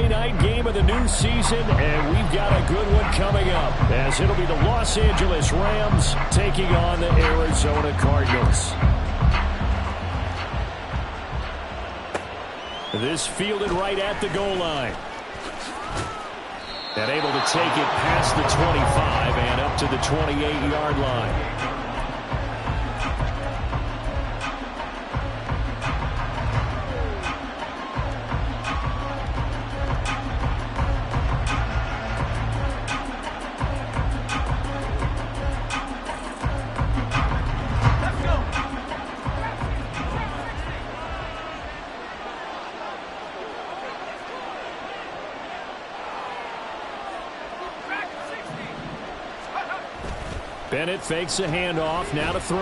Monday night game of the new season, and we've got a good one coming up, as it'll be the Los Angeles Rams taking on the Arizona Cardinals. This fielded right at the goal line. And able to take it past the 25 and up to the 28-yard line. Bennett fakes a handoff, now to throw.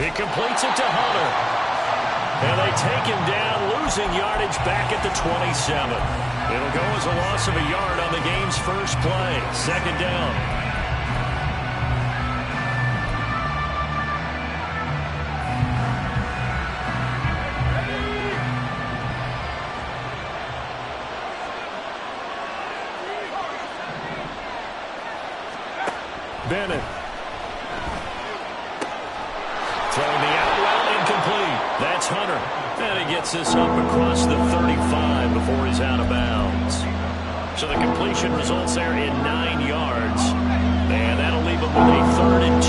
He completes it to Hunter. And they take him down, losing yardage back at the 27. It'll go as a loss of a yard on the game's first play. Second down. Bennett. Throwing the out route, incomplete. That's Hunter. And he gets this up across the 35 before he's out of bounds. So the completion results there in 9 yards. And that'll leave him with a 3rd and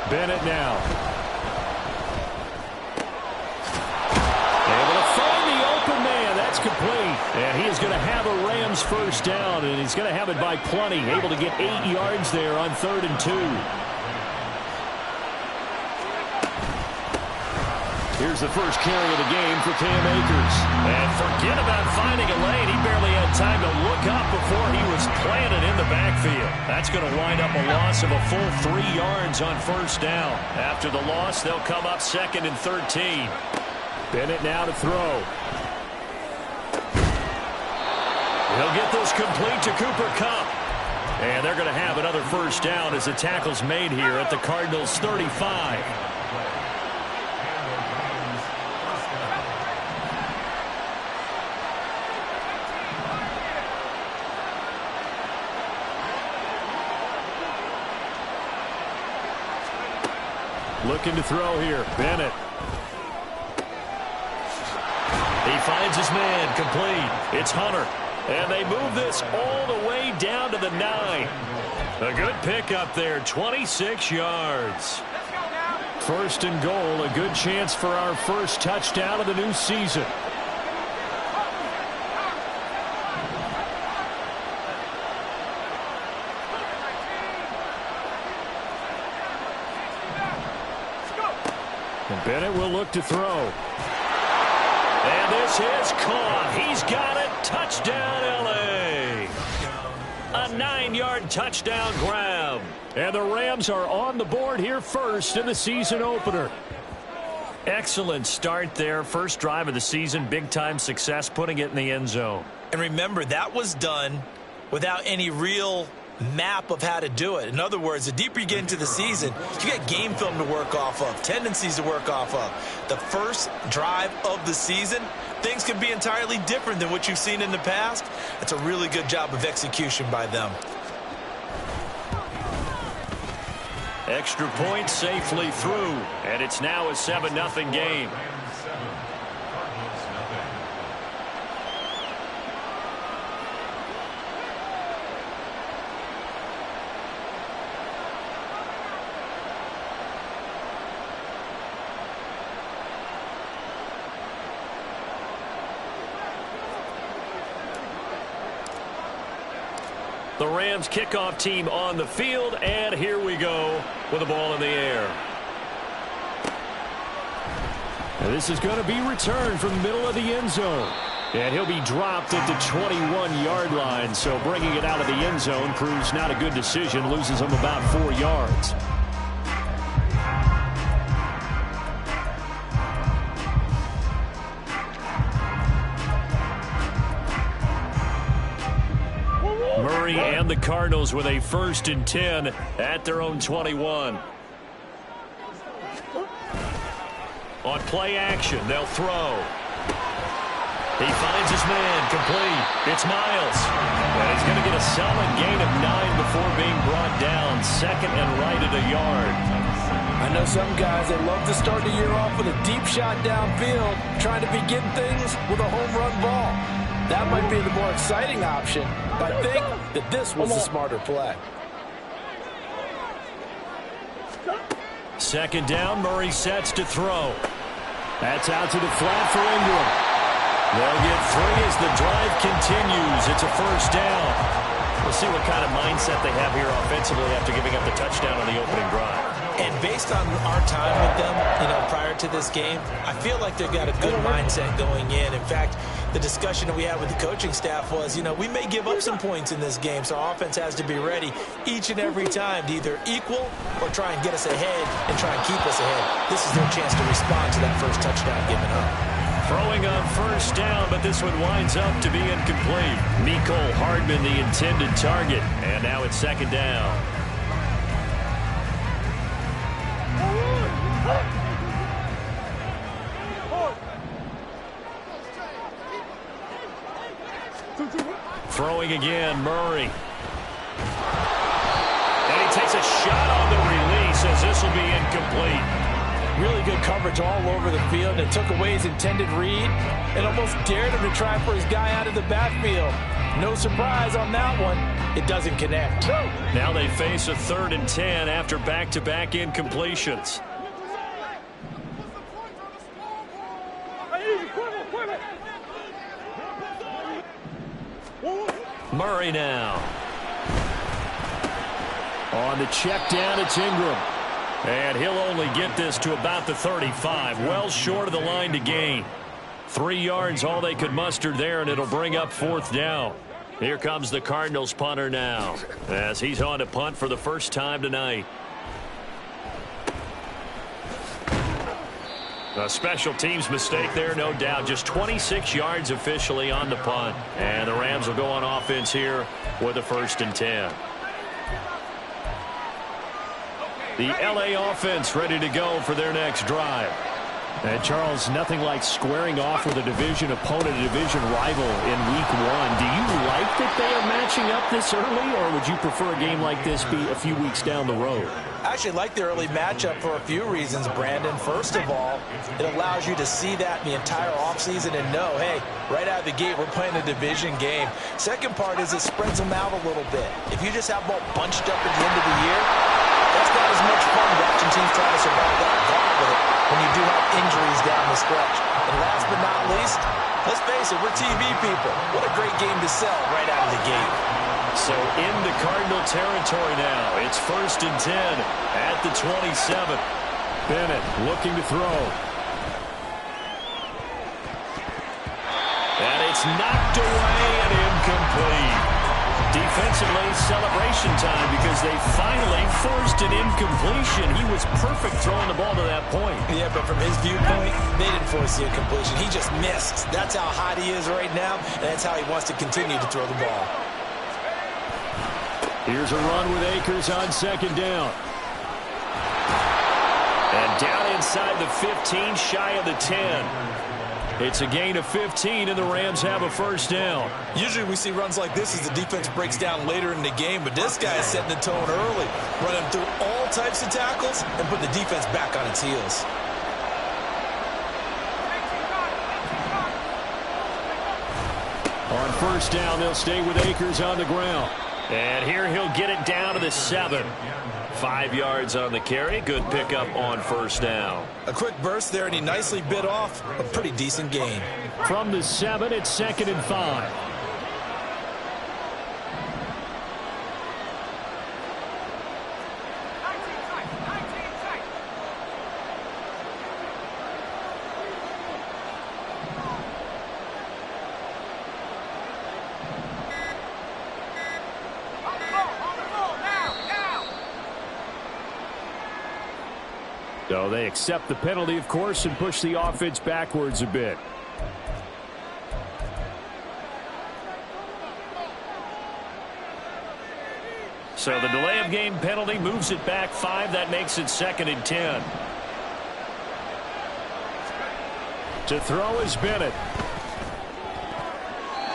2. Bennett now. Complete, and he is going to have a Rams first down, and he's going to have it by plenty, able to get 8 yards there on 3rd and 2. Here's the first carry of the game for Cam Akers. And forget about finding a lane. He barely had time to look up before he was planted in the backfield. That's going to wind up a loss of a full 3 yards on first down. After the loss, they'll come up 2nd and 13. Bennett now to throw. He'll get this complete to Cooper Kupp. And they're going to have another first down as the tackle's made here at the Cardinals' 35. Looking to throw here. Bennett. He finds his man. Complete. It's Hunter. And they move this all the way down to the 9. A good pickup there, 26 yards. 1st and goal, a good chance for our first touchdown of the new season. And Bennett will look to throw. And this is caught. He's got it. Touchdown, L.A. A 9-yard touchdown grab. And the Rams are on the board here first in the season opener. Excellent start there. First drive of the season. Big-time success putting it in the end zone. And remember, that was done without any real map of how to do it. In other words, the deeper you get into the season, you got game film to work off of, tendencies to work off of. The first drive of the season, things can be entirely different than what you've seen in the past. It's a really good job of execution by them. Extra point safely through, and it's now a 7-0 game. The Rams kickoff team on the field, and here we go with the ball in the air. And this is going to be returned from the middle of the end zone. And he'll be dropped at the 21-yard line, so bringing it out of the end zone proves not a good decision, loses him about 4 yards. Murray and the Cardinals with a 1st and 10 at their own 21. On play action, they'll throw. He finds his man, complete. It's Miles. And he's going to get a solid gain of 9 before being brought down. 2nd and right at a yard. I know some guys, they love to start the year off with a deep shot downfield, trying to begin things with a home run ball. That might be the more exciting option, but I think that this was the smarter play. 2nd down, Murray sets to throw. That's out to the flat for Ingram. They'll get 3 as the drive continues. It's a 1st down. We'll see what kind of mindset they have here offensively after giving up the touchdown on the opening drive. And based on our time with them, prior to this game, I feel like they've got a good mindset going in. In fact, the discussion that we had with the coaching staff was, we may give up some points in this game, so our offense has to be ready each and every time to either equal or try and get us ahead and try and keep us ahead. This is their chance to respond to that first touchdown given up. Throwing on 1st down, but this one winds up to be incomplete. Mecole Hardman, the intended target, and now it's 2nd down. Throwing again, Murray. And he takes a shot on the release as this will be incomplete. Really good coverage all over the field, and took away his intended read and almost dared him to try for his guy out of the backfield. No surprise on that one. It doesn't connect. Now they face a 3rd and 10 after back-to-back incompletions. Murray now. On the check down, it's Ingram. And he'll only get this to about the 35, well short of the line to gain. 3 yards, all they could muster there, and it'll bring up 4th down. Here comes the Cardinals punter now, as he's on to punt for the first time tonight. A special teams mistake there, no doubt. Just 26 yards officially on the punt. And the Rams will go on offense here with a 1st and 10. The L.A. offense ready to go for their next drive. And Charles, nothing like squaring off with a division opponent, a division rival in week 1. Do you like that they are matching up this early, or would you prefer a game like this be a few weeks down the road? I actually like the early matchup for a few reasons, Brandon. First of all, it allows you to see that the entire offseason and know, hey, right out of the gate, we're playing a division game. Second part is it spreads them out a little bit. If you just have them all bunched up at the end of the year, that's not as much fun watching teams try to survive that gauntlet when you do have injuries down the stretch. And last but not least, let's face it, we're TV people. What a great game to sell right out of the gate. So into Cardinal territory now. It's 1st and 10 at the 27. Bennett looking to throw. And it's knocked away and incomplete. Defensively, celebration time because they finally forced an incompletion. He was perfect throwing the ball to that point. Yeah, but from his viewpoint, they didn't force the incompletion. He just missed. That's how hot he is right now, and that's how he wants to continue to throw the ball. Here's a run with Akers on 2nd down. And down inside the 15, shy of the 10. It's a gain of 15, and the Rams have a 1st down. Usually we see runs like this as the defense breaks down later in the game, but this guy is setting the tone early, running through all types of tackles and putting the defense back on its heels. On 1st down, they'll stay with Akers on the ground. And here he'll get it down to the 7. 5 yards on the carry. Good pickup on 1st down. A quick burst there, and he nicely bit off a pretty decent gain. From the 7, it's 2nd and 5. So they accept the penalty, of course, and push the offense backwards a bit. So the delay of game penalty moves it back 5. That makes it 2nd and 10. To throw is Bennett.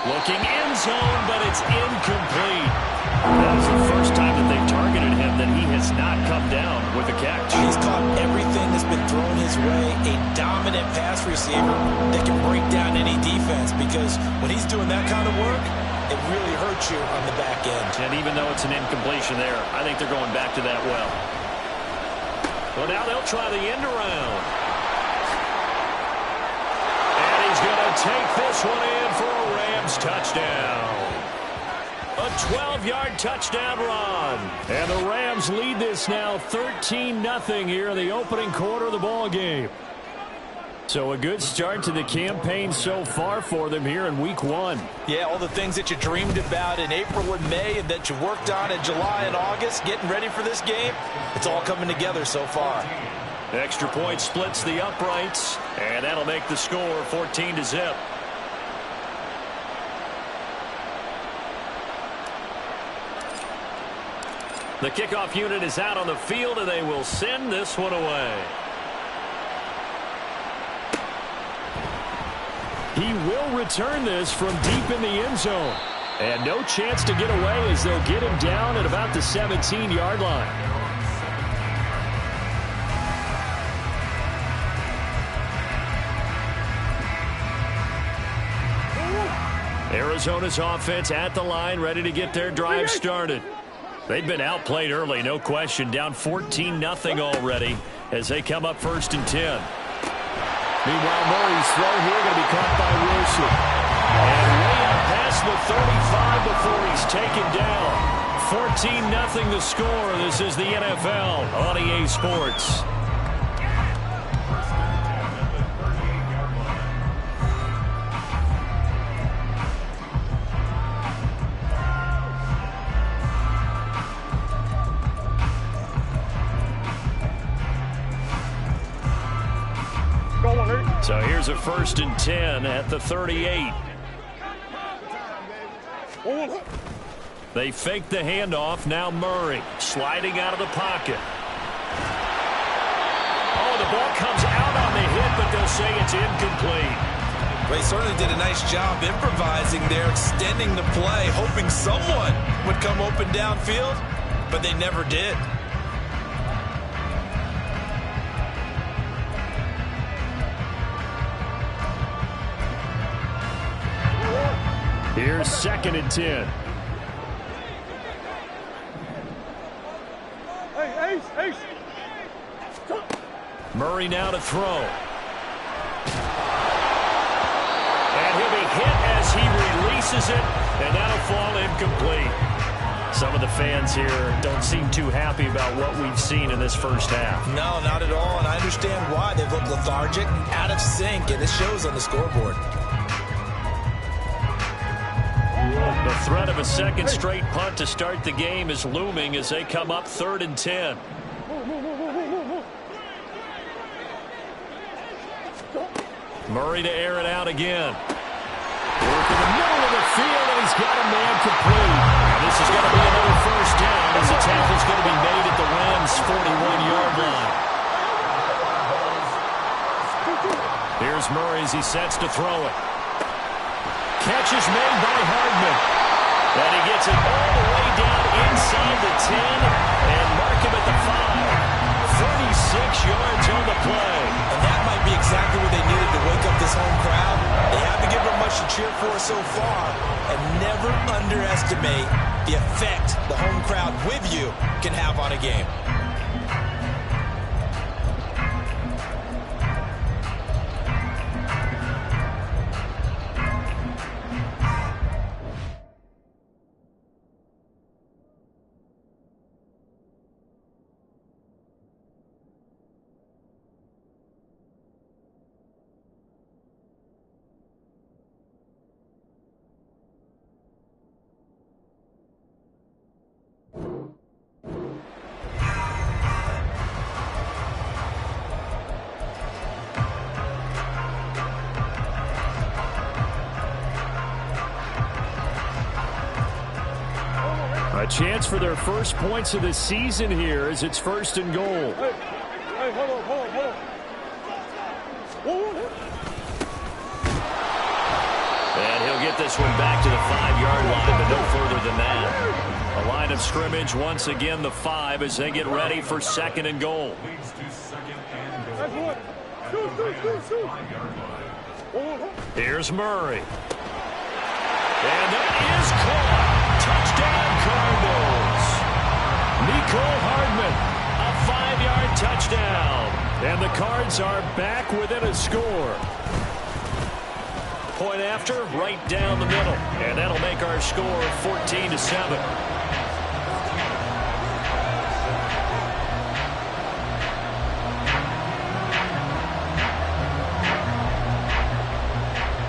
Looking end zone, but it's incomplete. That was the first time that they've targeted him that he has not come down with a catch. He's caught everything that's been thrown his way. A dominant pass receiver that can break down any defense, because when he's doing that kind of work, it really hurts you on the back end. And even though it's an incompletion there, I think they're going back to that well. Well, now they'll try the end around. And he's going to take this one in for a Rams touchdown. A 12-yard touchdown run. And the Rams lead this now 13-0 here in the opening quarter of the ball game. So a good start to the campaign so far for them here in week 1. Yeah, all the things that you dreamed about in April and May and that you worked on in July and August, getting ready for this game, it's all coming together so far. Extra point splits the uprights, and that'll make the score 14-0. The kickoff unit is out on the field, and they will send this one away. He will return this from deep in the end zone. And no chance to get away as they'll get him down at about the 17-yard line. Arizona's offense at the line, ready to get their drive started. They've been outplayed early, no question, down 14-0 already as they come up 1st and 10. Meanwhile, Murray's throw here going to be caught by Wilson. And way up past the 35 before he's taken down. 14-0 the score. This is the NFL on EA Sports. So here's a 1st and 10 at the 38. They fake the handoff. Now Murray sliding out of the pocket. Oh, the ball comes out on the hit, but they'll say it's incomplete. They certainly did a nice job improvising there, extending the play, hoping someone would come open downfield, but they never did. Here's 2nd and 10. Murray now to throw. And he'll be hit as he releases it, and that'll fall incomplete. Some of the fans here don't seem too happy about what we've seen in this first half. No, not at all, and I understand why. They've looked lethargic, out of sync, and it shows on the scoreboard. The threat of a second straight punt to start the game is looming as they come up 3rd and 10. Murray to air it out again. Work in the middle of the field, and he's got a man complete. And this is going to be another 1st down as the tackle's going to be made at the Rams' 41-yard line. Here's Murray as he sets to throw it. Catch is made by Hardman. And he gets it all the way down inside the 10 and mark him at the 5. 36 yards on the play. And that might be exactly what they needed to wake up this home crowd. They haven't given them much to cheer for so far. And never underestimate the effect the home crowd with you can have on a game. A chance for their first points of the season here as it's 1st and goal. Hey, hold on. And he'll get this one back to the 5-yard line, but no further than that. A line of scrimmage once again, the 5, as they get ready for 2nd and goal. Here's Murray. And that is caught. Touchdown, Cardinals. Nicole Hardman, a 5-yard touchdown. And the Cards are back within a score. Point after, right down the middle. And that'll make our score 14-7.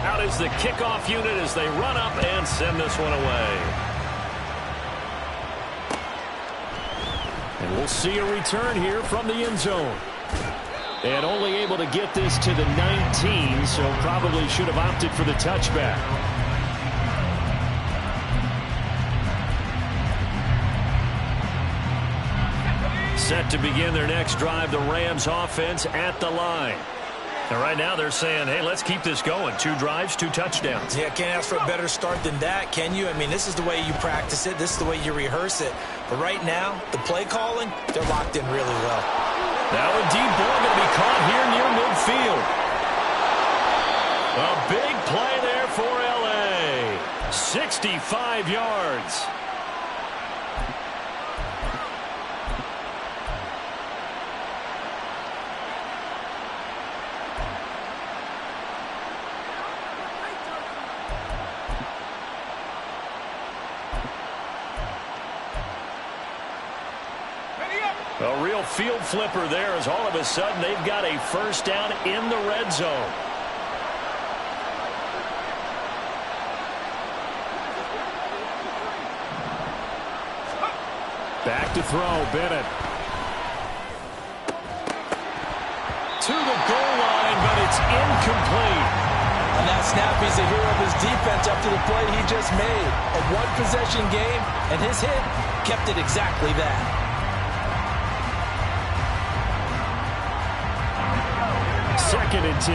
Out is the kickoff unit as they run up and send this one away. And we'll see a return here from the end zone. And only able to get this to the 19, so probably should have opted for the touchback. Set to begin their next drive, the Rams offense at the line. And right now they're saying, hey, let's keep this going. 2 drives, 2 touchdowns. Yeah, can't ask for a better start than that, can you? I mean, this is the way you practice it. This is the way you rehearse it. But right now, the play calling, they're locked in really well. Now a deep ball going to be caught here near midfield. A big play there for L.A. 65 yards. A real field flipper there as all of a sudden they've got a first down in the red zone. Back to throw, Bennett. To the goal line, but it's incomplete. On that snap, he's a hero of his defense up to the play he just made. A one-possession game, and his hit kept it exactly that. 2nd and 10.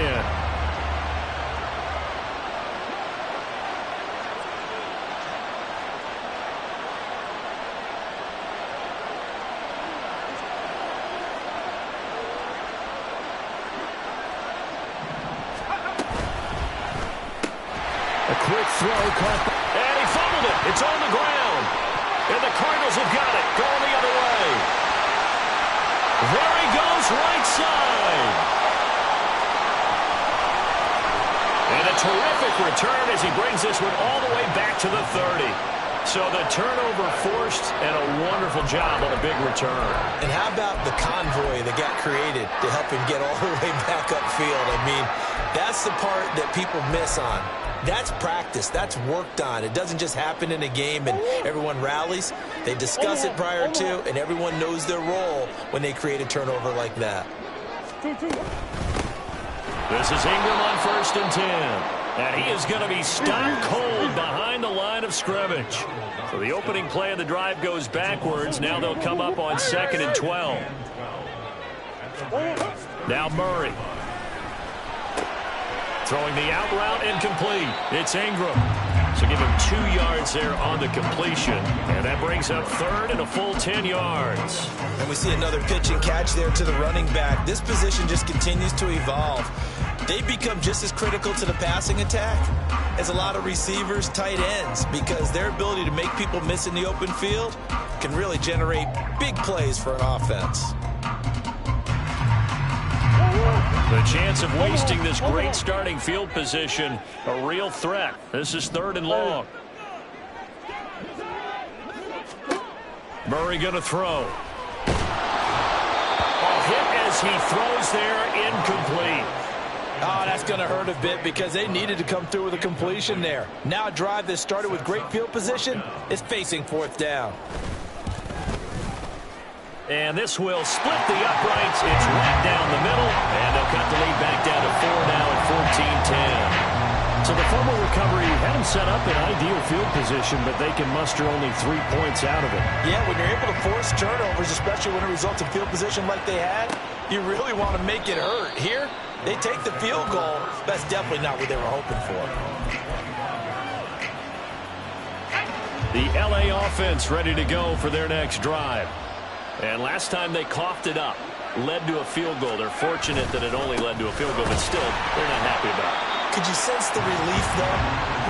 A quick throw caught. And he fumbled it. It's on the ground. And the Cardinals have got it. Going the other way. There he goes, right side. And a terrific return as he brings this one all the way back to the 30. So the turnover forced and a wonderful job on a big return. And how about the convoy that got created to help him get all the way back upfield? I mean, that's the part that people miss on. That's practice. That's worked on. It doesn't just happen in a game and everyone rallies. They discuss it prior to, and everyone knows their role when they create a turnover like that. This is Ingram on 1st and 10. And he is going to be stopped cold behind the line of scrimmage. So the opening play of the drive goes backwards. Now they'll come up on 2nd and 12. Now Murray. Throwing the out route incomplete. It's Ingram. So give him 2 yards there on the completion. And that brings up 3rd and a full 10 yards. And we see another pitch and catch there to the running back. This position just continues to evolve. They become just as critical to the passing attack as a lot of receivers, tight ends, because their ability to make people miss in the open field can really generate big plays for an offense. The chance of wasting this great starting field position, a real threat. This is 3rd and long. Murray going to throw. A hit as he throws there, incomplete. Oh, that's going to hurt a bit because they needed to come through with a completion there. Now a drive that started with great field position is facing 4th down. And this will split the uprights. It's right down the middle. And they'll cut the lead back down to 4 now at 14-10. So the fumble recovery had him set up in ideal field position, but they can muster only 3 points out of it. Yeah, when you're able to force turnovers, especially when it results in field position like they had, you really want to make it hurt. Here, they take the field goal. That's definitely not what they were hoping for. The L.A. offense ready to go for their next drive. And last time they coughed it up, led to a field goal. They're fortunate that it only led to a field goal, but still, they're not happy about it. Could you sense the relief, though,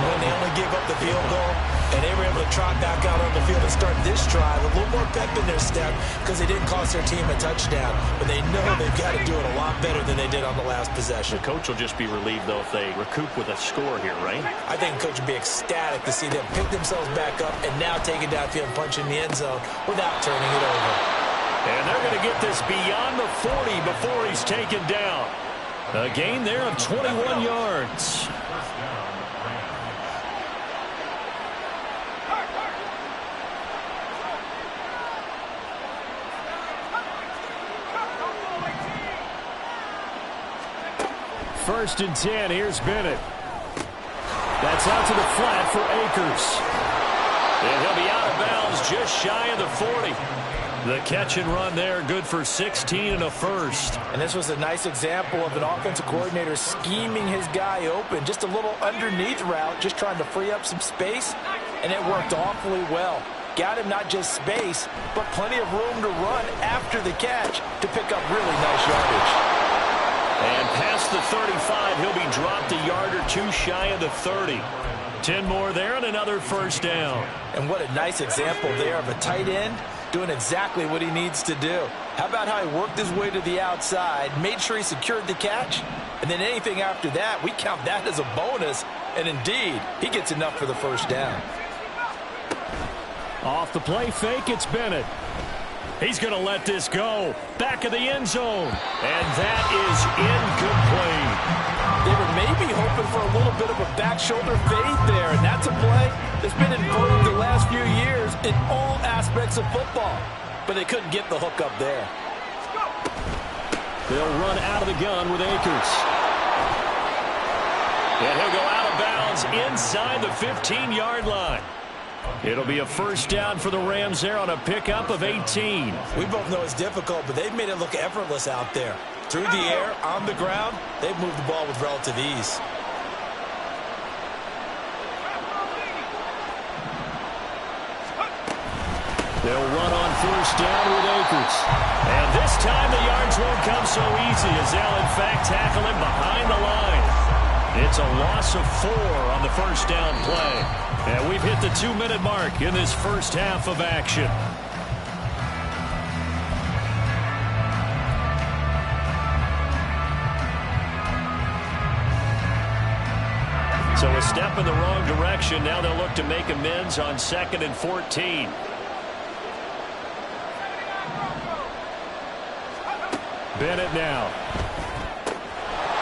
when they only gave up the field goal and they were able to trot back out on the field and start this drive with a little more pep in their step because they didn't cost their team a touchdown, but they know they've got to do it a lot better than they did on the last possession. The coach will just be relieved, though, if they recoup with a score here, right? I think the coach would be ecstatic to see them pick themselves back up and now take it downfield and punch in the end zone without turning it over. And they're going to get this beyond the 40 before he's taken down. A gain there of 21 yards. First and 10, here's Bennett. That's out to the flat for Akers. And he'll be out of bounds just shy of the 40. The catch and run there, good for 16 and a first. And this was a nice example of an offensive coordinator scheming his guy open. Just a little underneath route, just trying to free up some space, and it worked awfully well. Got him not just space, but plenty of room to run after the catch to pick up really nice yardage. And past the 35, he'll be dropped a yard or two shy of the 30. 10 more there and another first down. And what a nice example there of a tight end doing exactly what he needs to do. How about how he worked his way to the outside, made sure he secured the catch, and then anything after that, we count that as a bonus, and indeed, he gets enough for the first down. Off the play fake, it's Bennett. He's going to let this go. Back of the end zone. And that is incomplete. They were maybe hoping for a little bit of a back shoulder fade there, and that's a play that's been in vogue the last few years in all aspects of football. But they couldn't get the hook up there. They'll run out of the gun with Akers. And he'll go out of bounds inside the 15-yard line. It'll be a first down for the Rams there on a pickup of 18. We both know it's difficult, but they've made it look effortless out there. Through the air, on the ground, they've moved the ball with relative ease. They'll run on first down with Akers. And this time the yards won't come so easy as they'll in fact tackle him behind the line. It's a loss of 4 on the first down play. And we've hit the 2-minute mark in this first half of action. So a step in the wrong direction. Now they'll look to make amends on 2nd and 14. Bennett now.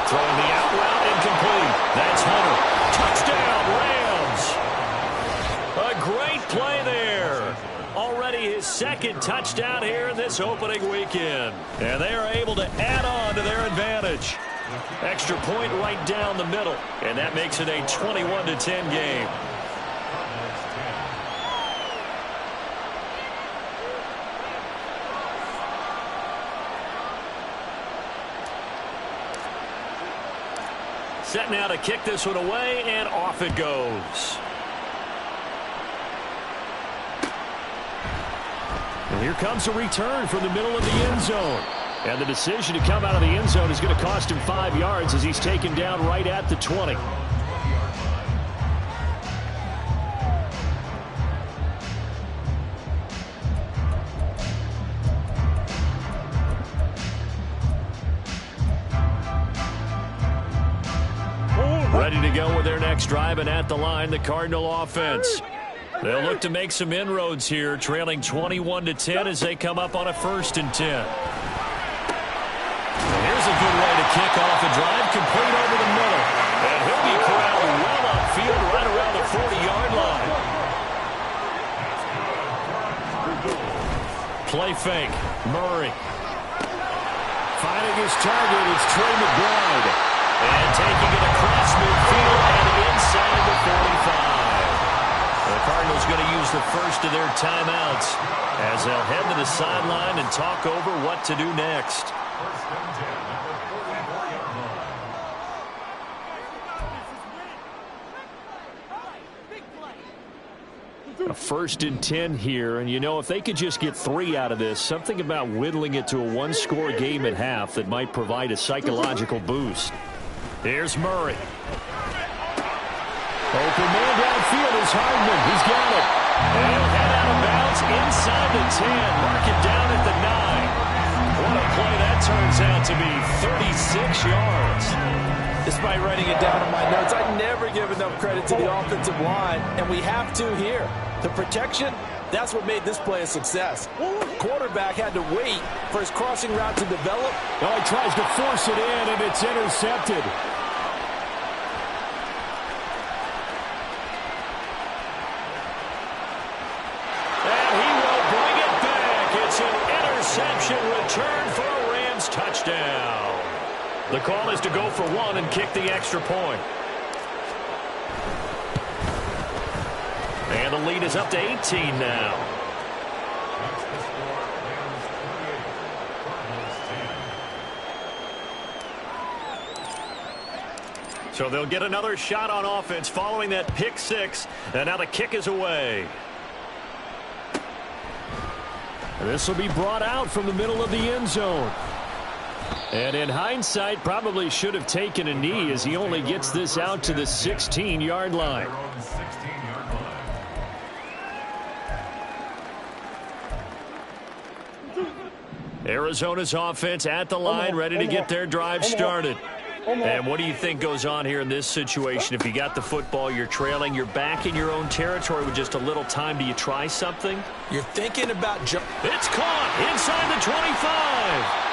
Throwing the out route, incomplete. That's Hunter. Touchdown, Rams. A great play there. Already his 2nd touchdown here in this opening weekend. And they are able to add on to their advantage. Extra point right down the middle. And that makes it a 21-10 game. Set now to kick this one away, and off it goes. And here comes a return from the middle of the end zone. And the decision to come out of the end zone is going to cost him 5 yards as he's taken down right at the 20. Ready to go with their next drive, and at the line, the Cardinal offense. They'll look to make some inroads here, trailing 21-10 as they come up on a 1st and 10. And here's a good way to kick off a drive, complete over the middle. And he'll be corralled well upfield right around the 40-yard line. Play fake. Murray. Finding his target, it's Trey McBride. And taking it across midfield and inside the 45. The Cardinals going to use the first of their timeouts as they'll head to the sideline and talk over what to do next. A 1st and 10 here, and you know, if they could just get 3 out of this, something about whittling it to a one-score game at half that might provide a psychological boost. Here's Murray. Open man downfield is Hardman. He's got it. And he'll head out of bounds inside the 10. Mark it down at the 9. What a play that turns out to be. 36 yards. Despite writing it down in my notes, I never give enough credit to the offensive line, and we have to here. The protection, that's what made this play a success. Quarterback had to wait for his crossing route to develop. Oh, he tries to force it in, and it's intercepted. And he will bring it back. It's an interception return for a Rams touchdown. The call is to go for 1 and kick the extra point. And the lead is up to 18 now. So they'll get another shot on offense following that pick 6. And now the kick is away. And this will be brought out from the middle of the end zone. And in hindsight, probably should have taken a knee as he only gets this out to the 16-yard line. Arizona's offense at the line, ready to get their drive started. And what do you think goes on here in this situation? If you got the football, you're trailing, you're back in your own territory with just a little time. Do you try something? You're thinking about... It's caught inside the 25.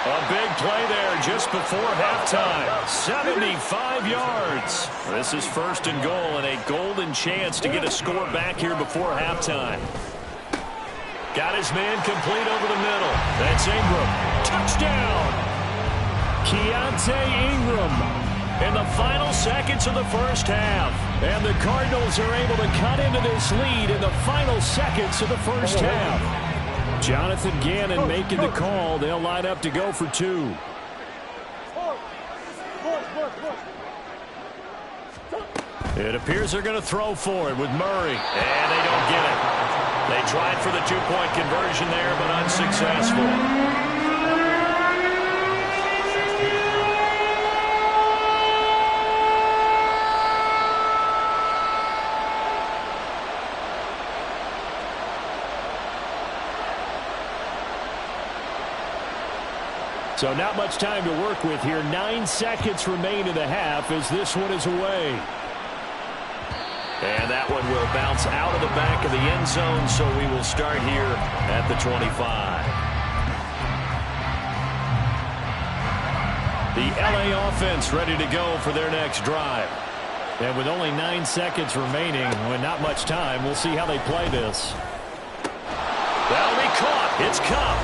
A big play there just before halftime. 75 yards. This is 1st and goal and a golden chance to get a score back here before halftime. Got his man complete over the middle. That's Ingram. Touchdown. Keontae Ingram in the final seconds of the first half. And the Cardinals are able to cut into this lead in the final seconds of the first half. Jonathan Gannon making the call. They'll line up to go for 2. It appears they're going to throw for it with Murray. And they don't get it. They tried for the 2-point conversion there, but unsuccessful. So not much time to work with here. 9 seconds remain in the half as this one is away. And that one will bounce out of the back of the end zone, so we will start here at the 25. The LA offense ready to go for their next drive. And with only 9 seconds remaining, with not much time, we'll see how they play this. That'll be caught. It's Cup.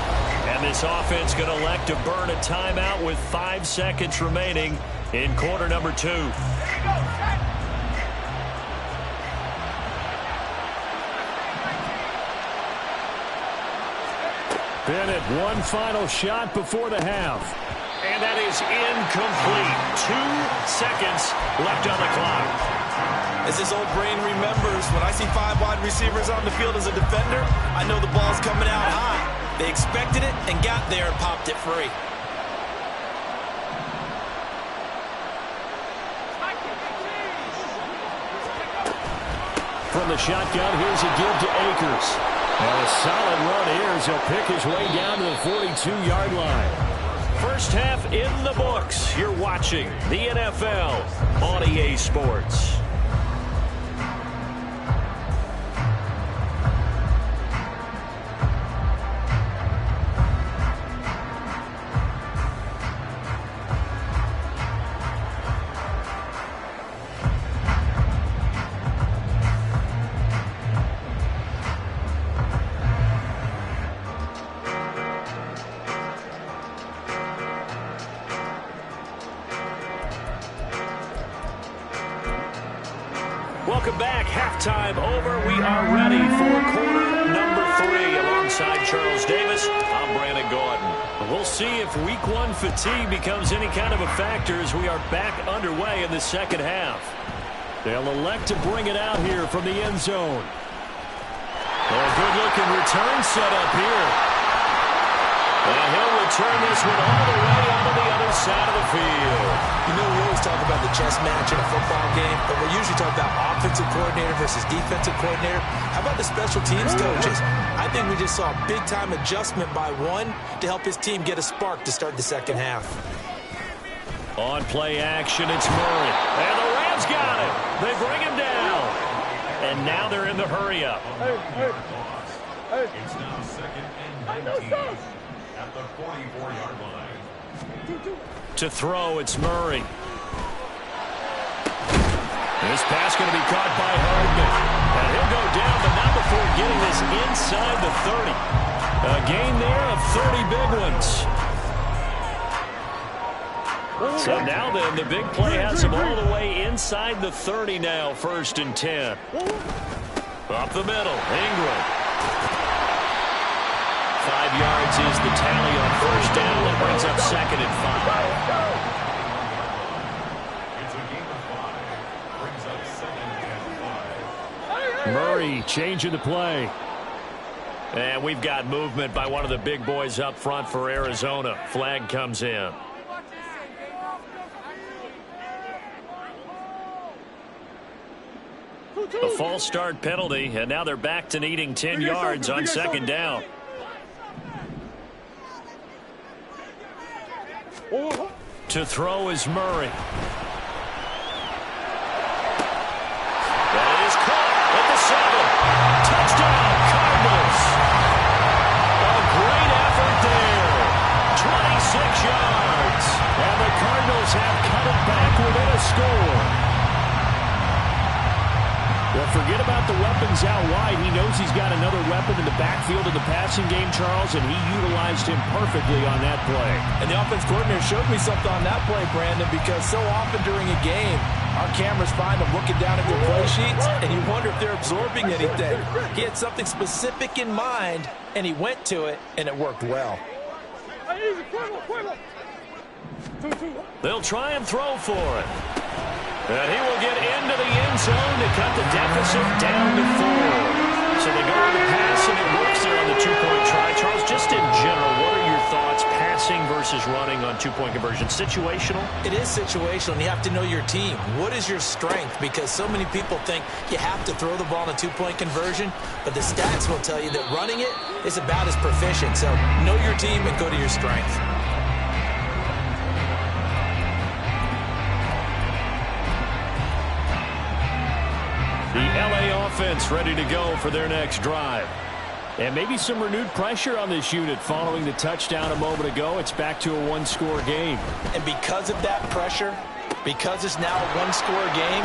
And this offense going to elect to burn a timeout with 5 seconds remaining in quarter number 2. Bennett, one final shot before the half. And that is incomplete. 2 seconds left on the clock. As his old brain remembers, when I see 5 wide receivers on the field as a defender, I know the ball's coming out high. They expected it and got there and popped it free. From the shotgun, here's a give to Akers. And a solid run here as he'll pick his way down to the 42-yard line. First half in the books. You're watching the NFL on EA Sports. Welcome back. Halftime over. We are ready for quarter number 3. Alongside Charles Davis, I'm Brandon Gordon. We'll see if week 1 fatigue becomes any kind of a factor as we are back underway in the second half. They'll elect to bring it out here from the end zone. A good-looking return set up here. And he'll return this one all the way onto the other side of the field. You know, we always talk about the chess match in a football game, but we usually talk about offensive coordinator versus defensive coordinator. How about the special teams coaches? I think we just saw a big-time adjustment by one to help his team get a spark to start the second half. On play action, it's Murray. And the Rams got it. They bring him down. And now they're in the hurry-up. Hey. It's now 2nd and 19 at the 44-yard line. To throw, it's Murray. This pass going to be caught by Hardman. And he'll go down, but not before getting this inside the 30. A gain there of 30 big ones. So now then, the big play has him all the way inside the 30 now, 1st and 10. Up the middle, Ingram. 5 yards is the tally on 1st down. That brings up 2nd and 5. It's a gain of 5. Brings up 2nd and 5. Murray changing the play. And we've got movement by one of the big boys up front for Arizona. Flag comes in. A false start penalty, and now they're back to needing 10 yards on 2nd down. To throw is Murray. That is caught at the 7. Touchdown, Cardinals. A great effort there. 26 yards. And the Cardinals have cut it back within a score. Well, forget about the weapons out wide. He knows he's got another weapon in the backfield of the passing game, Charles, and he utilized him perfectly on that play. And the offense coordinator showed me something on that play, Brandon, because so often during a game, our cameras find them looking down at their play sheets, and you wonder if they're absorbing anything. He had something specific in mind, and he went to it, and it worked well. They'll try and throw for it. And he will get into the end zone to cut the deficit down to 4. So they go with the pass, and it works there on the 2-point try. Charles, just in general, what are your thoughts passing versus running on 2-point conversion? Situational? It is situational, and you have to know your team. What is your strength? Because so many people think you have to throw the ball in a 2-point conversion, but the stats will tell you that running it is about as proficient. So know your team and go to your strength. The LA offense ready to go for their next drive. And maybe some renewed pressure on this unit following the touchdown a moment ago. It's back to a 1-score game. And because of that pressure, because it's now a 1-score game,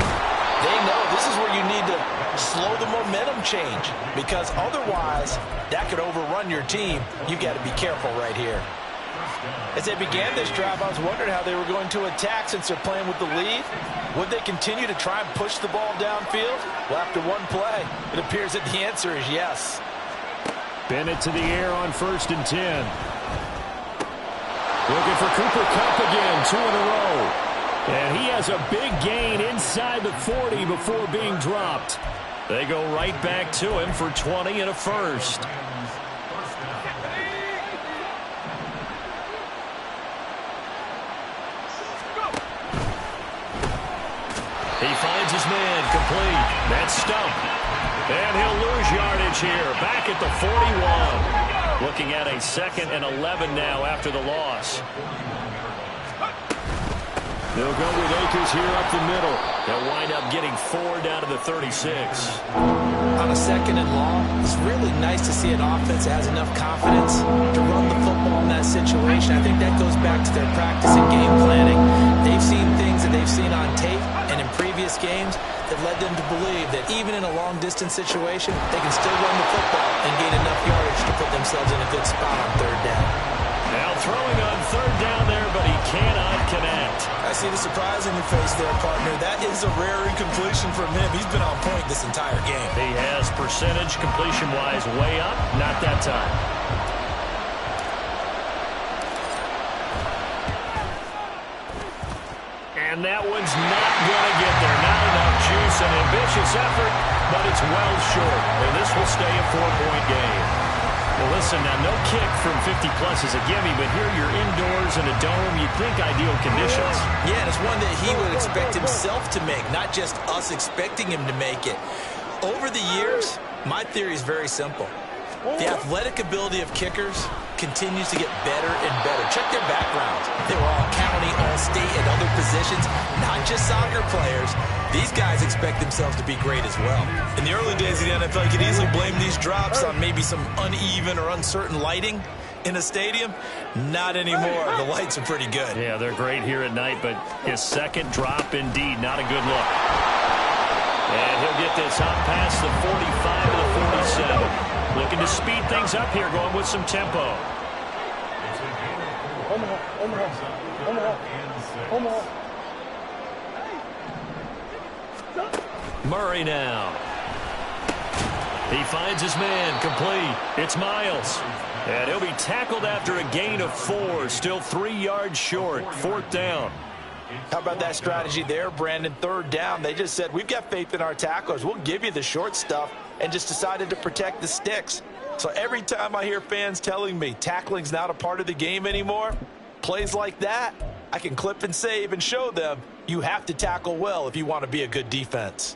they know this is where you need to slow the momentum change. Because otherwise, that could overrun your team. You've got to be careful right here. As they began this drive, I was wondering how they were going to attack since they're playing with the lead. Would they continue to try and push the ball downfield? Well, after one play, it appears that the answer is yes. Bennett to the air on 1st and 10. Looking for Cooper Kupp again, 2 in a row. And he has a big gain inside the 40 before being dropped. They go right back to him for 20 and a first. He finds his man complete. That's Stump. And he'll lose yardage here. Back at the 41. Looking at a 2nd and 11 now after the loss. They'll go with Akers here up the middle. They'll wind up getting 4 down to the 36. On a 2nd and long, it's really nice to see an offense that has enough confidence to run the football in that situation. I think that goes back to their practice and game planning. They've seen things that they've seen on tape and in previous games that led them to believe that even in a long-distance situation, they can still run the football and gain enough yardage to put themselves in a good spot on 3rd down. Now throwing on third down there, but he cannot connect. I see the surprise in your face there, partner. That is a rare incompletion from him. He's been on point this entire game. He has percentage completion-wise way up. Not that time. And that one's not going to get there. Not enough juice. An ambitious effort, but it's well short. And this will stay a 4-point game. Well, listen, now no kick from 50-plus is a gimme, but here you're indoors in a dome. You'd think ideal conditions. Yeah, and it's one that he would expect himself to make, not just us expecting him to make it. Over the years, my theory is very simple. The athletic ability of kickers continues to get better and better. Check their backgrounds. They were all county, all state, and other positions, not just soccer players. These guys expect themselves to be great as well. In the early days of the NFL, you could easily blame these drops on maybe some uneven or uncertain lighting in a stadium. Not anymore. The lights are pretty good. Yeah, they're great here at night, but his second drop, indeed, not a good look. And he'll get this up past the 45 to the 47. Looking to speed things up here, going with some tempo. Murray now. He finds his man, complete. It's Miles. And he'll be tackled after a gain of 4. Still 3 yards short. 4th down. How about that strategy there, Brandon? 3rd down. They just said, we've got faith in our tacklers. We'll give you the short stuff, and just decided to protect the sticks. So every time I hear fans telling me tackling's not a part of the game anymore, plays like that, I can clip and save and show them you have to tackle well if you want to be a good defense.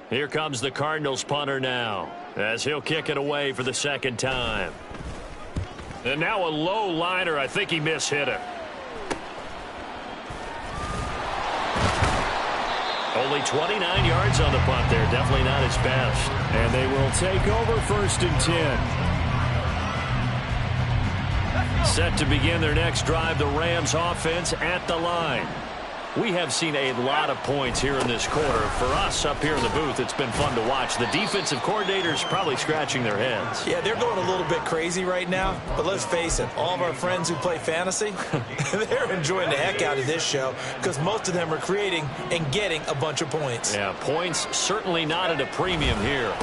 Here comes the Cardinals punter now, as he'll kick it away for the 2nd time. And now a low liner. I think he mishit it. Only 29 yards on the punt there. Definitely not his best. And they will take over 1st and 10. Set to begin their next drive, the Rams offense at the line. We have seen a lot of points here in this quarter. For us up here in the booth, it's been fun to watch. The defensive coordinators probably scratching their heads. Yeah, they're going a little bit crazy right now. But let's face it, all of our friends who play fantasy, they're enjoying the heck out of this show because most of them are creating and getting a bunch of points. Yeah, points certainly not at a premium here.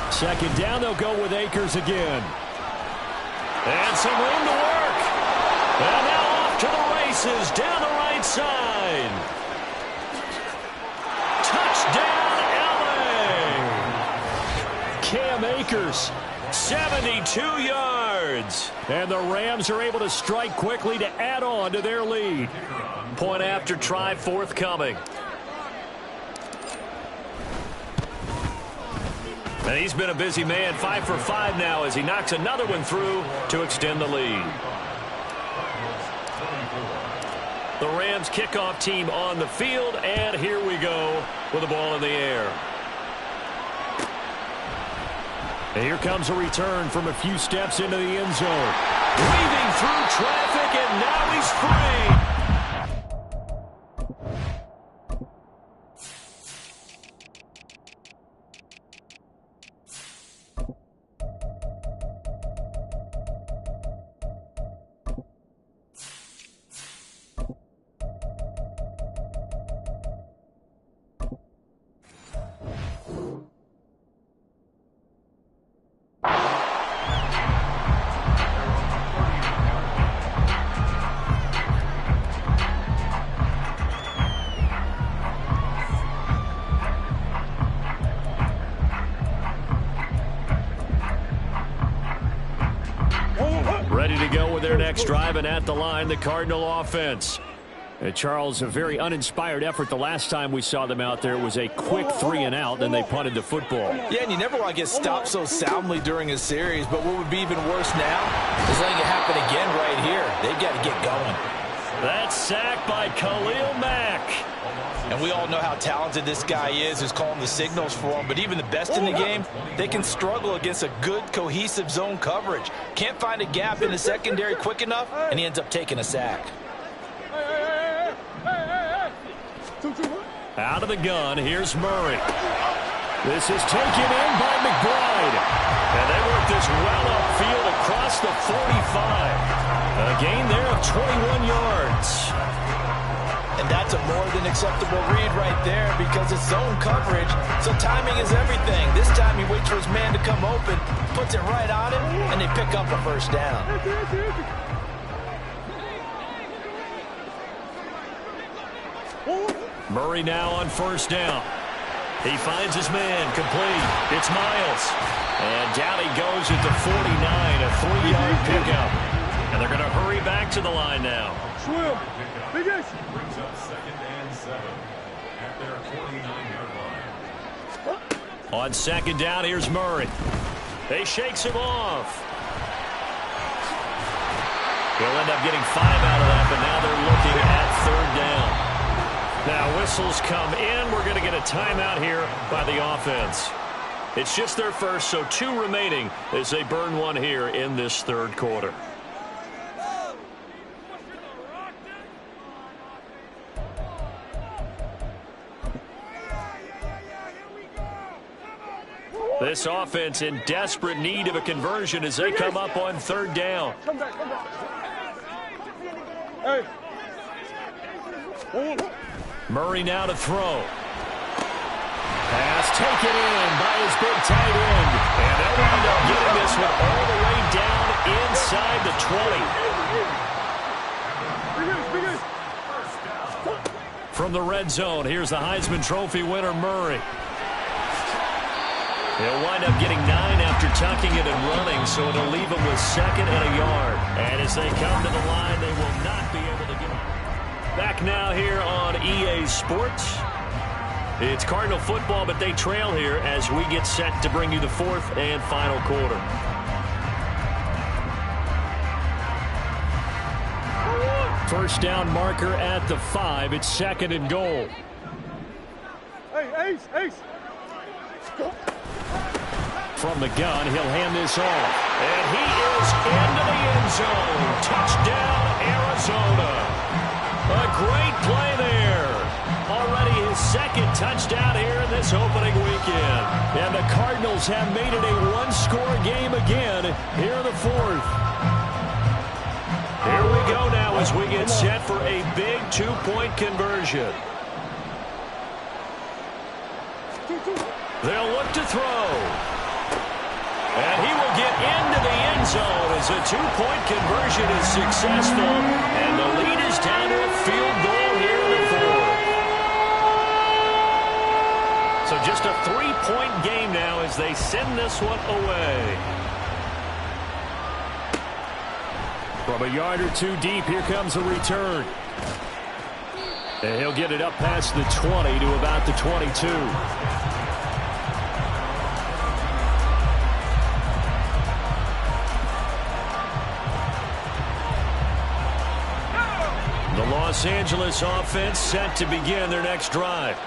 2nd down, they'll go with Akers again. And some room to work. And now off to the races down the right side. Touchdown, LA! Cam Akers, 72 yards. And the Rams are able to strike quickly to add on to their lead. Point after try forthcoming. And he's been a busy man, 5 for 5 now as he knocks another one through to extend the lead. The Rams kickoff team on the field, and here we go with the ball in the air. And here comes a return from a few steps into the end zone. Weaving through traffic, and now he's free. Ready to go with their next drive, and at the line, the Cardinal offense. Charles, a very uninspired effort the last time we saw them out there. It was a quick 3-and-out, then they punted the football. Yeah, and you never want to get stopped so soundly during a series, but what would be even worse now is letting it happen again right here. They've got to get going. That's sacked by Khalil Mack. And we all know how talented this guy is, who's calling the signals for him. But even the best in the game, they can struggle against a good, cohesive zone coverage. Can't find a gap in the secondary quick enough, and he ends up taking a sack. Out of the gun, here's Murray. This is taken in by McBride. And they work this well upfield across the 45. A gain there of 21 yards. And that's a more than acceptable read right there because it's zone coverage, so timing is everything. This time he waits for his man to come open, puts it right on him, and they pick up a first down. Murray now on first down. He finds his man, complete. It's Miles. And down he goes at the 49, a 3-yard pickup. And they're going to hurry back to the line now. Swim. Brings up 2nd and 7 at their 49-yard line. On second down, here's Murray. He shakes him off. He'll end up getting 5 out of that, but now they're looking at third down. Now whistles come in. We're going to get a timeout here by the offense. It's just their first, so 2 remaining as they burn one here in this third quarter. This offense in desperate need of a conversion as they come up on third down. Come back. Hey. Murray now to throw. Pass taken in by his big tight end. And they'll wind up getting this one all the way down inside the 20. From the red zone, here's the Heisman Trophy winner, Murray. He'll wind up getting 9 after tucking it and running, so it'll leave him with 2nd and a yard. And as they come to the line, they will not be able to get it. Back now here on EA Sports. It's Cardinal football, but they trail here as we get set to bring you the 4th and final quarter. First down marker at the 5. It's 2nd and goal. Hey, Ace. Go. From the gun, he'll hand this off. And he is into the end zone. Touchdown, Arizona. A great play there. Already his 2nd touchdown here in this opening weekend. And the Cardinals have made it a one-score game again here in the 4th. Here we go now as we get set for a big 2-point conversion. They'll look to throw. And he will get into the end zone as a 2-point conversion is successful. And the lead is down to a field goal here in the 4th. So just a 3-point game now as they send this one away. From a yard or 2 deep, here comes a return. And he'll get it up past the 20 to about the 22. The Los Angeles offense set to begin their next drive.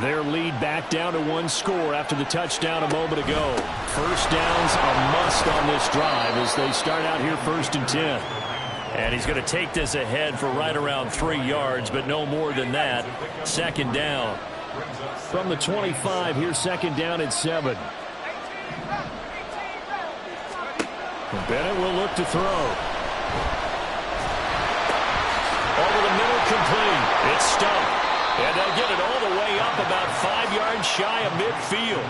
Their lead back down to 1 score after the touchdown a moment ago. First down's a must on this drive as they start out here 1st and 10. And he's going to take this ahead for right around 3 yards, but no more than that. 2nd down. From the 25, here's 2nd down at 7. Bennett will look to throw. Over the middle, complete. It's stumped. And they'll get it all the way up about 5 yards shy of midfield.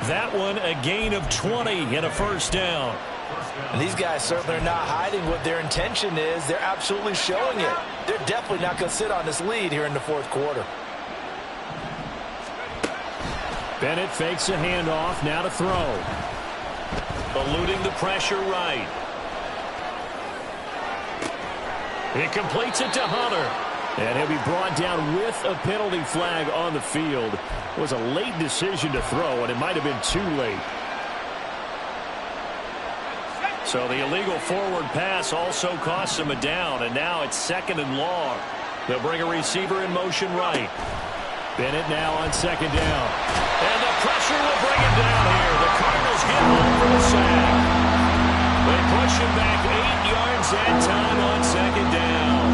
That one a gain of 20 and a first down. And these guys certainly are not hiding what their intention is. They're absolutely showing it. They're definitely not going to sit on this lead here in the 4th quarter. Bennett fakes a handoff, now to throw. Eluding the pressure right. He completes it to Hunter. And he'll be brought down with a penalty flag on the field. It was a late decision to throw, and it might have been too late. So the illegal forward pass also costs him a down, and now it's 2nd and long. They'll bring a receiver in motion right. Bennett now on 2nd down. And the pressure will bring him down here. The Cardinals get home for the sack. They push him back 8 yards that time on 2nd down.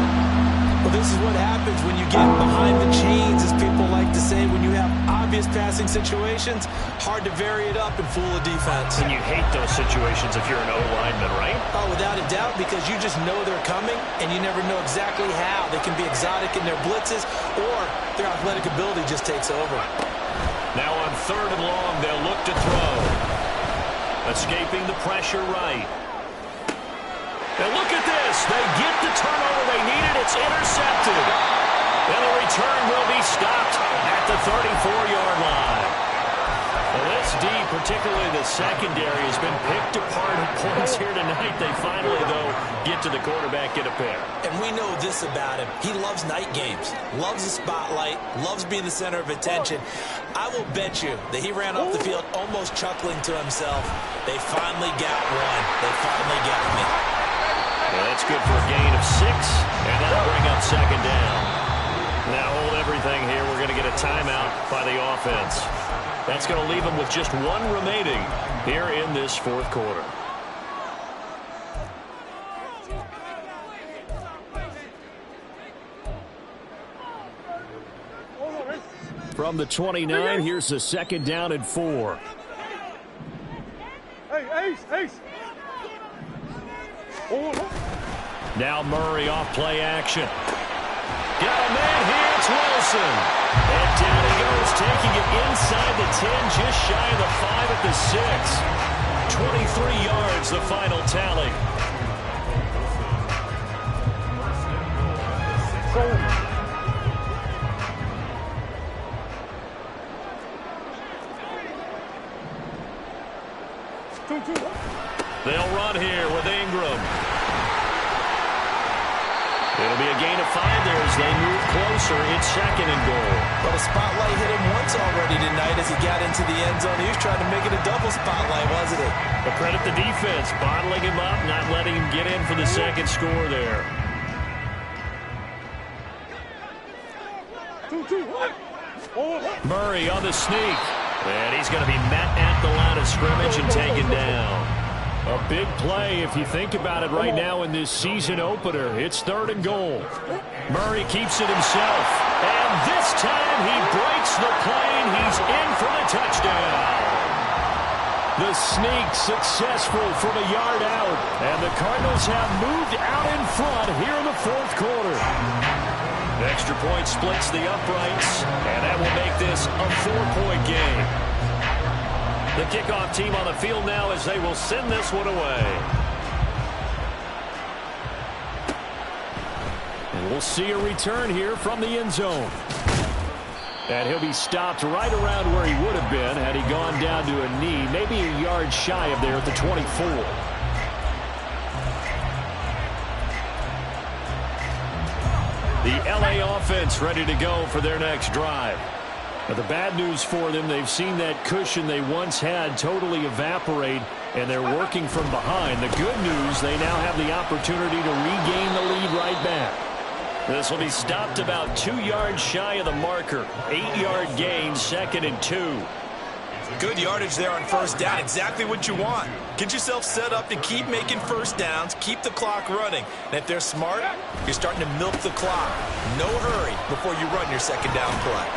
Well, this is what happens when you get behind the chains, as people like to say, when you have obvious pass passing situations, hard to vary it up and fool a defense. And you hate those situations if you're an O-lineman, right? Oh, without a doubt, because you just know they're coming, and you never know exactly how. They can be exotic in their blitzes, or their athletic ability just takes over. Now on 3rd and long, they'll look to throw. Escaping the pressure right. And look at this. They get the turnover they needed. It's intercepted. And the return will be stopped at the 34-yard line. Well, this D, particularly the secondary, has been picked apart at points here tonight. They finally, though, get to the quarterback, get a pick. And we know this about him. He loves night games, loves the spotlight, loves being the center of attention. I will bet you that he ran off the field almost chuckling to himself. They finally got one. They finally got me. Well, that's good for a gain of 6, and that'll bring up 2nd down. Now hold everything here. We're going to get a timeout by the offense. That's going to leave them with just 1 remaining here in this 4th quarter. From the 29, here's the 2nd down and 4. Hey, Ace. Now Murray off play action. Got a man here, it's Wilson. And down he goes, taking it inside the 10, just shy of the 5 at the 6. 23 yards, the final tally. They'll run here with Ingram. It'll be a gain of 5 there as they move closer. It's 2nd and goal. But a spotlight hit him once already tonight as he got into the end zone. He was trying to make it a double spotlight, wasn't it? But credit the defense, bottling him up, not letting him get in for the 2nd score there. Murray on the sneak. And he's going to be met at the line of scrimmage and taken down. A big play if you think about it right now in this season opener. It's 3rd and goal. Murray keeps it himself. And this time he breaks the plane. He's in for the touchdown. The sneak successful from a yard out. And the Cardinals have moved out in front here in the 4th quarter. Extra point splits the uprights. And that will make this a 4-point game. The kickoff team on the field now as they will send this one away. And we'll see a return here from the end zone. And he'll be stopped right around where he would have been had he gone down to a knee, maybe a yard shy of there at the 24. The LA offense ready to go for their next drive. But the bad news for them, they've seen that cushion they once had totally evaporate, and they're working from behind. The good news, they now have the opportunity to regain the lead right back. This will be stopped about 2 yards shy of the marker. 8-yard gain, 2nd and 2. Good yardage there on 1st down. Exactly what you want. Get yourself set up to keep making 1st downs, keep the clock running. And if they're smart, you're starting to milk the clock. No hurry before you run your 2nd down play.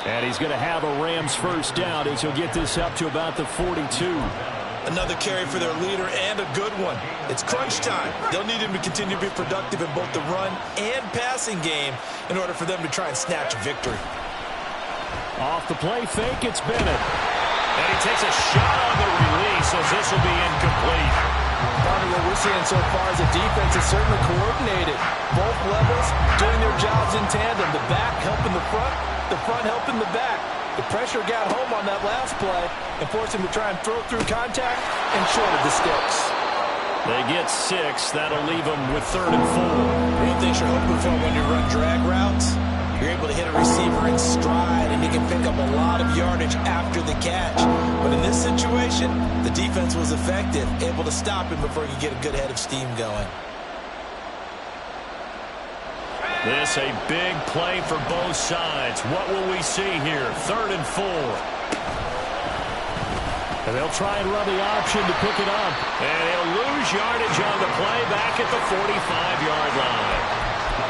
And he's going to have a Rams 1st down as he'll get this up to about the 42. Another carry for their leader and a good one. It's crunch time. They'll need him to continue to be productive in both the run and passing game in order for them to try and snatch victory. Off the play fake, it's Bennett. And he takes a shot on the release as this will be incomplete. Part of what we're seeing so far is the defense is certainly coordinated. Both levels doing their jobs in tandem. The back helping the front helping the back. The pressure got home on that last play and forced him to try and throw through contact and short of the sticks. They get 6. That'll leave them with 3rd and 4. One thing you're hoping for when you run drag routes, you're able to hit a receiver in stride and he can pick up a lot of yardage after the catch. But in this situation, the defense was effective, able to stop him before he could get a good head of steam going. This a big play for both sides. What will we see here? 3rd and 4. And they'll try and run the option to pick it up. And he'll lose yardage on the play back at the 45-yard line.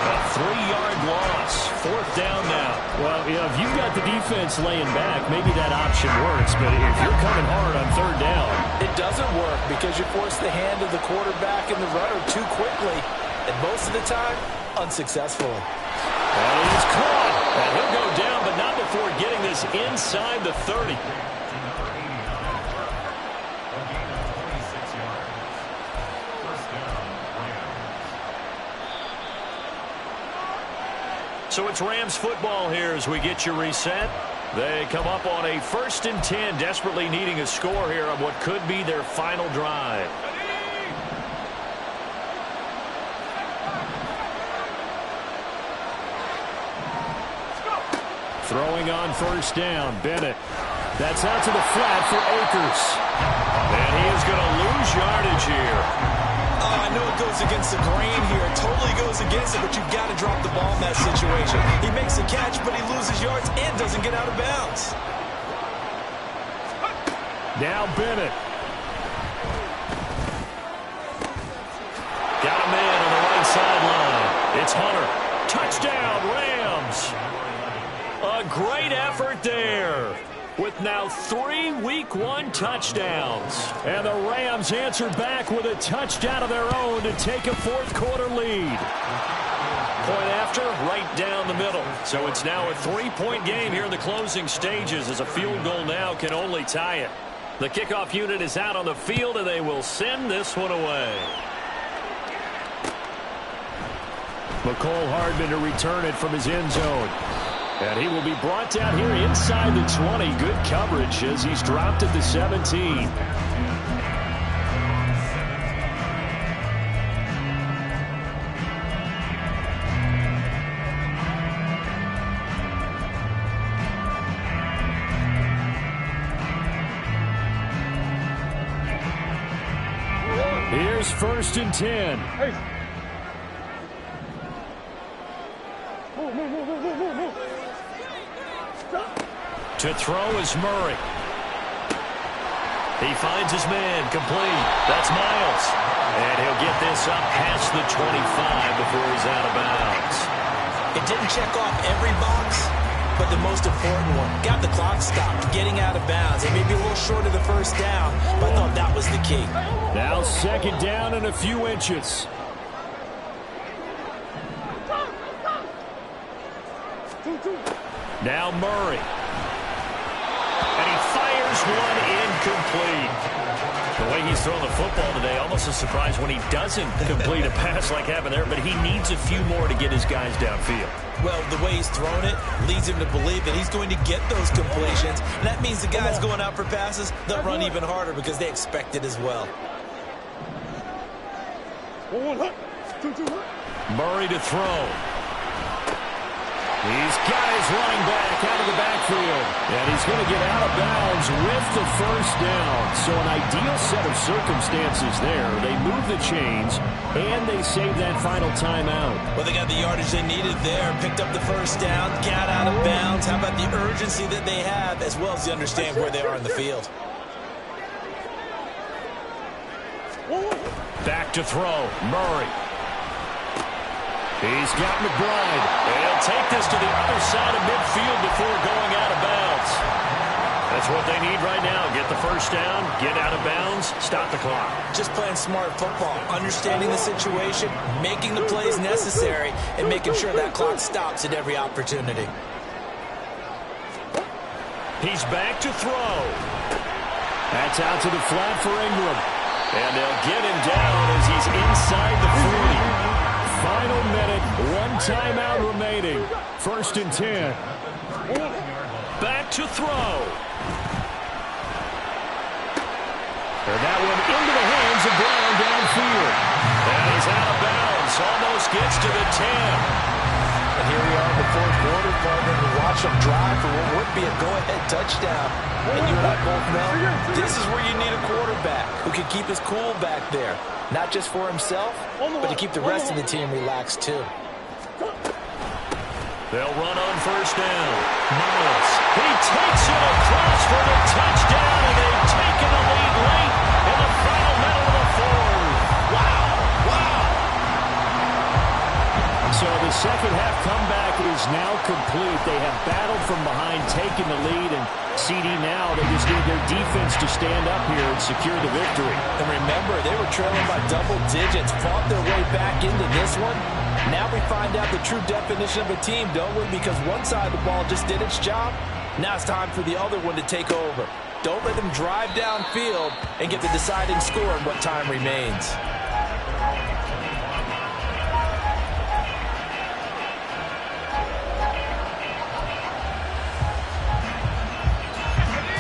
A 3-yard loss. 4th down now. Well, if you've got the defense laying back, maybe that option works. But if you're coming hard on 3rd down, it doesn't work because you force the hand of the quarterback and the runner too quickly. And most of the time, unsuccessfully. And he's caught. And he'll go down, but not before getting this inside the 30. So it's Rams football here as we get you reset. They come up on a 1st and 10, desperately needing a score here on what could be their final drive. Throwing on 1st down, Bennett. That's out to the flat for Akers. And he is going to lose yardage here. I know it goes against the grain here. It totally goes against it, but you've got to drop the ball in that situation. He makes a catch, but he loses yards and doesn't get out of bounds. Now Bennett. Got a man on the right sideline. It's Hunter. Touchdown, Rams. A great effort there. With now 3 Week 1 touchdowns. And the Rams answer back with a touchdown of their own to take a 4th quarter lead. Point after, right down the middle. So it's now a 3-point game here in the closing stages as a field goal now can only tie it. The kickoff unit is out on the field and they will send this one away. McCole Hardman to return it from his end zone. And he will be brought down here inside the 20. Good coverage as he's dropped at the 17. Here's 1st and 10. Hey. To throw is Murray. He finds his man, complete. That's Miles. And he'll get this up past the 25 before he's out of bounds. It didn't check off every box, but the most important one. Got the clock stopped, getting out of bounds. It may be a little short of the 1st down, but I thought that was the key. Now 2nd down and a few inches. Now Murray. And he fires one incomplete. The way he's throwing the football today, almost a surprise when he doesn't complete a pass like happened there, but he needs a few more to get his guys downfield. Well, the way he's thrown it leads him to believe that he's going to get those completions. And that means the guys going out for passes, they'll run even harder because they expect it as well. Murray to throw. He's got his running back out of the backfield. And he's going to get out of bounds with the 1st down. So an ideal set of circumstances there. They move the chains, and they save that final timeout. Well, they got the yardage they needed there. Picked up the 1st down, got out of bounds. How about the urgency that they have, as well as they understand where they are in the field. Back to throw. Murray. He's got McBride. He'll take this to the other side of midfield before going out of bounds. That's what they need right now. Get the 1st down, get out of bounds, stop the clock. Just playing smart football, understanding the situation, making the plays necessary, and making sure that clock stops at every opportunity. He's back to throw. That's out to the flat for Ingram. And they'll get him down as he's inside the 40. Final minute, 1 timeout remaining. 1st and 10. Back to throw. And that one into the hands of Brown downfield. And he's out of bounds. Almost gets to the 10. And here we are in the 4th quarter, partner, to watch them drive for what would be a go-ahead touchdown. And you and I both know this is where you need a quarterback who can keep his cool back there. Not just for himself, but to keep the rest of the team relaxed, too. They'll run on 1st down. Miles. He takes it across for the touchdown, and they've taken the lead late in the final minute of the 4th. Wow. Wow. So So the second half comeback is now complete. They have battled from behind, taken the lead, and CD now, they just need their defense to stand up here and secure the victory. And remember, they were trailing by double digits, fought their way back into this one. Now we find out the true definition of a team, don't we? Because one side of the ball just did its job. Now it's time for the other one to take over. Don't let them drive downfield and get the deciding score in what time remains.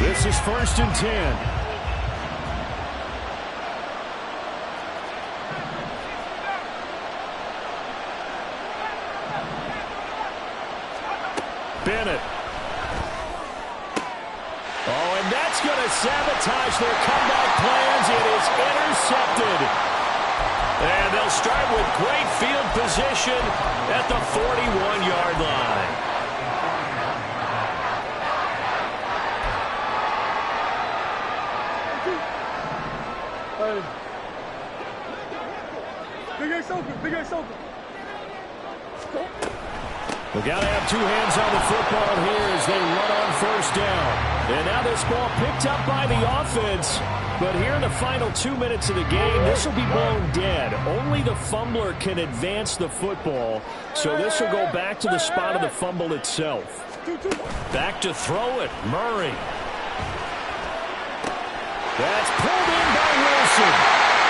This is 1st and 10. Bennett. Oh, and that's going to sabotage their comeback plans. It is intercepted. And they'll start with great field position at the 41-yard line. Big Ace open. We got to have two hands on the football here as they run on 1st down. And now this ball picked up by the offense. But here in the final 2 minutes of the game, this will be blown dead. Only the fumbler can advance the football. So this will go back to the spot of the fumble itself. Back to throw it, Murray. That's pulled in by Wilson.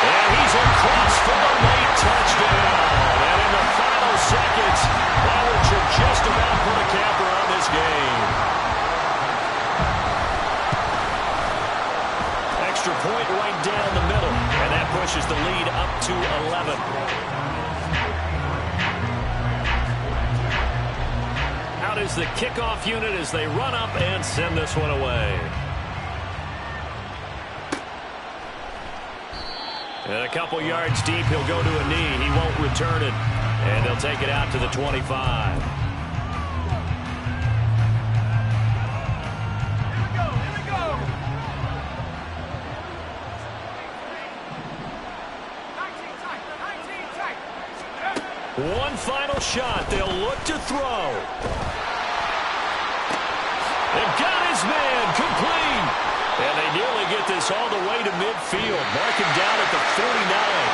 And he's across for the late touchdown. And in the final seconds, Ballard should just about put a capper on this game. Extra point right down the middle. And that pushes the lead up to 11. Out is the kickoff unit as they run up and send this one away. And a couple yards deep, he'll go to a knee. He won't return it. And they'll take it out to the 25. One final shot. They'll look to throw. They've got his man complete. And they nearly get this all the way to midfield. Mark him down at the 49.